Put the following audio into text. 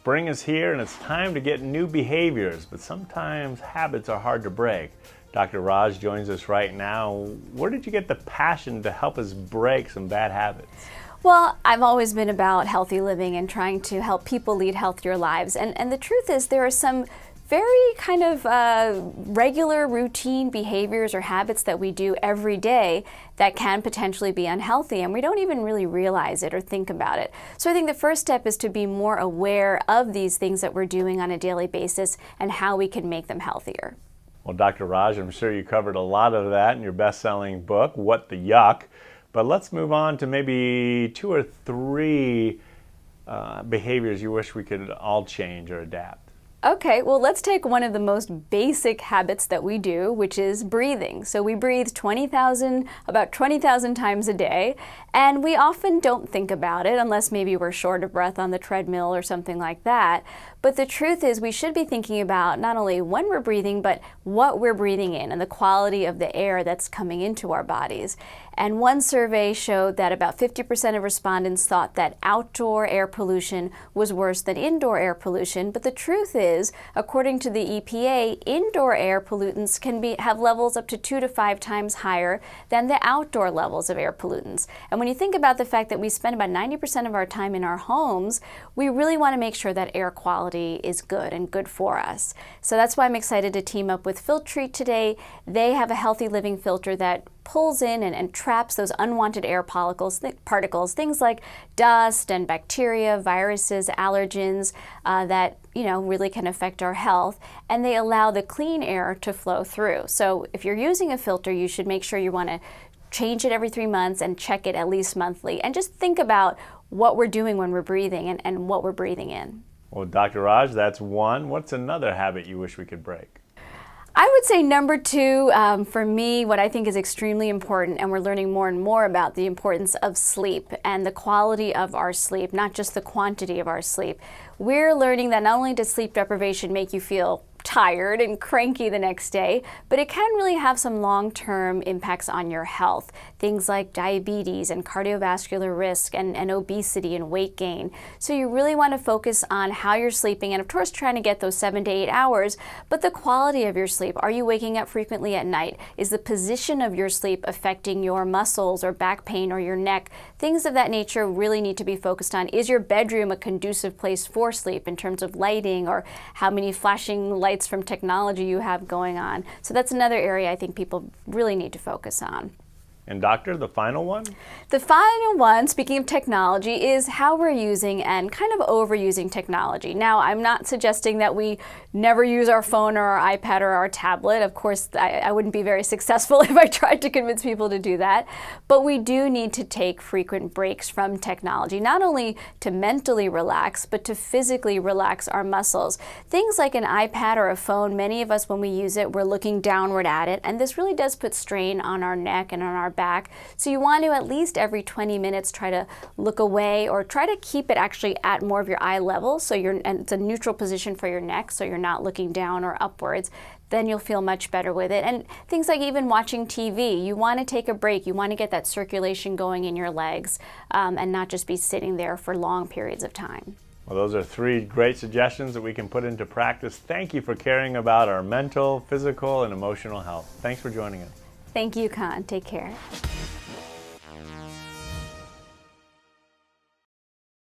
Spring is here and it's time to get new behaviors, but sometimes habits are hard to break. Dr. Raj joins us right now. Where did you get the passion to help us break some bad habits? Well, I've always been about healthy living and trying to help people lead healthier lives. And the truth is there are some very kind of regular routine behaviors or habits that we do every day that can potentially be unhealthy, and we don't even really realize it or think about it. So I think the first step is to be more aware of these things that we're doing on a daily basis and how we can make them healthier. Well, Dr. Raj, I'm sure you covered a lot of that in your best-selling book, What the Yuck, but let's move on to maybe 2 or 3 behaviors you wish we could all change or adapt. Okay, well, let's take one of the most basic habits that we do, which is breathing. So we breathe about 20,000 times a day, and we often don't think about it unless maybe we're short of breath on the treadmill or something like that. But the truth is we should be thinking about not only when we're breathing, but what we're breathing in and the quality of the air that's coming into our bodies. And one survey showed that about 50% of respondents thought that outdoor air pollution was worse than indoor air pollution. But the truth is, according to the EPA, indoor air pollutants can have levels up to 2 to 5 times higher than the outdoor levels of air pollutants. And when you think about the fact that we spend about 90% of our time in our homes, we really want to make sure that air quality is good and good for us. So that's why I'm excited to team up with Filtrete today. They have a healthy living filter that pulls in and traps those unwanted air particles, things like dust and bacteria, viruses, allergens that really can affect our health, and they allow the clean air to flow through. So if you're using a filter, you should make sure you want to change it every 3 months and check it at least monthly, and just think about what we're doing when we're breathing and what we're breathing in. Well, Dr. Raj, that's one. What's another habit you wish we could break? I would say number 2, for me, what I think is extremely important, and we're learning more and more about the importance of sleep and the quality of our sleep, not just the quantity of our sleep. We're learning that not only does sleep deprivation make you feel tired and cranky the next day, but it can really have some long-term impacts on your health. Things like diabetes and cardiovascular risk and obesity and weight gain. So you really want to focus on how you're sleeping and of course trying to get those 7 to 8 hours, but the quality of your sleep. Are you waking up frequently at night? Is the position of your sleep affecting your muscles or back pain or your neck? Things of that nature really need to be focused on. Is your bedroom a conducive place for sleep in terms of lighting or how many flashing lights from technology you have going on? So that's another area I think people really need to focus on. And doctor, the final one? The final one, speaking of technology, is how we're using and kind of overusing technology. Now, I'm not suggesting that we never use our phone or our iPad or our tablet. Of course, I wouldn't be very successful if I tried to convince people to do that. But we do need to take frequent breaks from technology, not only to mentally relax, but to physically relax our muscles. Things like an iPad or a phone, many of us, when we use it, we're looking downward at it, and this really does put strain on our neck and on our back. So you want to at least every 20 minutes try to look away or try to keep it actually at more of your eye level, so and it's a neutral position for your neck so you're not looking down or upwards. Then you'll feel much better with it. And things like even watching TV, you want to take a break. You want to get that circulation going in your legs and not just be sitting there for long periods of time. Well, those are 3 great suggestions that we can put into practice. Thank you for caring about our mental, physical, and emotional health. Thanks for joining us. Thank you, Conn. Take care.